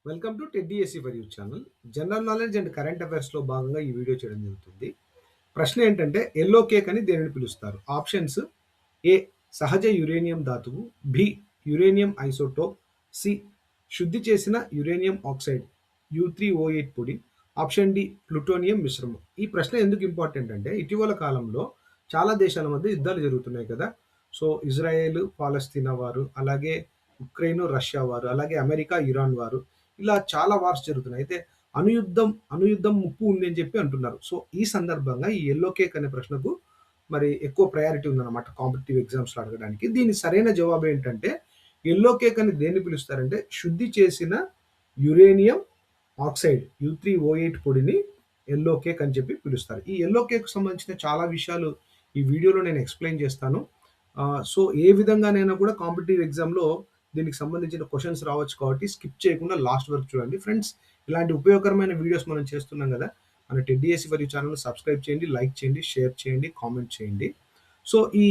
Welcome to టెడ్డిఎస్సి for you channel. General knowledge and current అఫైర్స్లో భాగంగా ఈ వీడియో చేయడం జరుగుతుంది. ప్రశ్న ఏంటంటే ఎల్లో కేక్ అని దేనిని పిలుస్తారు? ఆప్షన్స్: ఏ సహజ యురేనియం ధాతువు, బి యురేనియం ఐసోటోప్, సి శుద్ధి చేసిన యురేనియం ఆక్సైడ్ U3O8 పొడి, ఆప్షన్ డి ప్లూటోనియం మిశ్రమం. ఈ ప్రశ్న ఎందుకు ఇంపార్టెంట్ అంటే ఇటీవల కాలంలో చాలా దేశాల మధ్య యుద్ధాలు జరుగుతున్నాయి కదా. సో ఇజ్రాయెల్ పాలస్తీనా వారు, అలాగే ఉక్రెయిన్ రష్యా వారు, అలాగే అమెరికా ఇరాన్ వారు, ఇలా చాలా వార్స్ జరుగుతున్నాయి. అయితే అణుయుద్ధం ముప్పు ఉంది అని చెప్పి అంటున్నారు. సో ఈ సందర్భంగా ఈ యెల్లో కేక్ అనే ప్రశ్నకు మరి ఎక్కువ ప్రయారిటీ ఉందన్నమాట కాంపిటీటివ్ ఎగ్జామ్స్‌లో అడగడానికి. దీని సరైన జవాబు ఏంటంటే యెల్లో కేక్ అని దేన్ని పిలుస్తారంటే శుద్ధి చేసిన యురేనియం ఆక్సైడ్ U3O8 పొడిని యెల్లో కేక్ అని చెప్పి పిలుస్తారు. ఈ యెల్లో కేక్‌కి సంబంధించిన చాలా విషయాలు ఈ వీడియోలో నేను ఎక్స్‌ప్లెయిన్ చేస్తాను. సో ఏ విధంగానైనా కూడా కాంపిటీటివ్ ఎగ్జామ్‌లో దీనికి సంబంధించిన క్వెషన్స్ రావచ్చు కాబట్టి స్కిప్ చేయకుండా లాస్ట్ వరకు చూడండి. ఫ్రెండ్స్, ఇలాంటి ఉపయోగకరమైన వీడియోస్ మనం చేస్తున్నాం కదా. మన టెడ్డిఎస్సి ఫర్ యూ ఛానల్‌ని సబ్స్క్రైబ్ చేయండి, లైక్ చేయండి, షేర్ చేయండి, కామెంట్ చేయండి. సో ఈ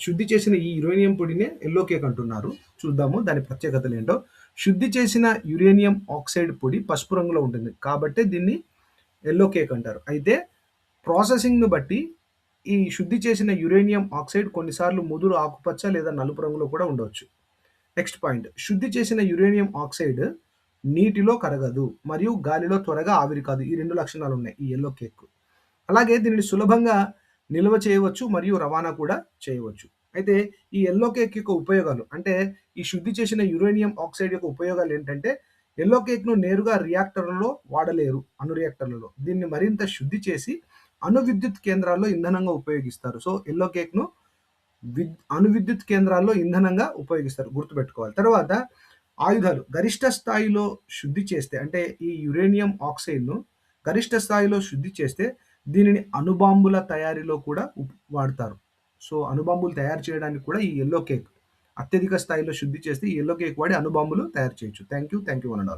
శుద్ధి చేసిన ఈ యురేనియం పొడినే యెల్లో కేక్ అంటున్నారు. చూద్దాము దాని ప్రత్యేకతలేంటో. శుద్ధి చేసిన యురేనియం ఆక్సైడ్ పొడి పసుపు రంగులో ఉంటుంది. కాబట్టే దీన్ని యెల్లో కేక్ అంటారు. అయితే ప్రాసెసింగ్‌ని బట్టి ఈ శుద్ధి చేసిన యురేనియం ఆక్సైడ్ కొన్నిసార్లు ముదురు ఆకుపచ్చ లేదా నలుపు రంగులో కూడా ఉండవచ్చు. నెక్స్ట్ పాయింట్, శుద్ధి చేసిన యురేనియం ఆక్సైడ్ నీటిలో కరగదు మరియు గాలిలో త్వరగా ఆవిరి కాదు. ఈ 2 లక్షణాలు ఉన్నాయి ఈ యెల్లో కేక్‌కు. అలాగే దీనిని సులభంగా నిల్వ చేయవచ్చు మరియు రవాణా కూడా చేయవచ్చు. అయితే ఈ యెల్లో కేక్ యొక్క ఉపయోగాలు అంటే ఈ శుద్ధి చేసిన యురేనియం ఆక్సైడ్ యొక్క ఉపయోగాలు ఏంటంటే యెల్లో కేక్‌ను నేరుగా రియాక్టర్‌లలో వాడలేరు, అణు రియాక్టర్‌లలో. దీన్ని మరింత శుద్ధి చేసి అణు విద్యుత్ కేంద్రాల్లో ఇంధనంగా ఉపయోగిస్తారు. సో యెల్లో కేక్‌ను అణు విద్యుత్ కేంద్రాల్లో ఇంధనంగా ఉపయోగిస్తారు, గుర్తుపెట్టుకోవాలి. తర్వాత ఆయుధాలు గరిష్ట స్థాయిలో శుద్ధి చేస్తే అంటే ఈ యురేనియం ఆక్సైడ్‌ను గరిష్ట స్థాయిలో శుద్ధి చేస్తే దీనిని అణుబాంబుల తయారీలో కూడా వాడతారు. సో అణుబాంబులు తయారు చేయడానికి కూడా ఈ యెల్లో కేక్ అత్యధిక స్థాయిలో శుద్ధి చేస్తే ఈ యెల్లో కేక్ వాడి అణుబాంబులు తయారు చేయొచ్చు. Thank you one and all.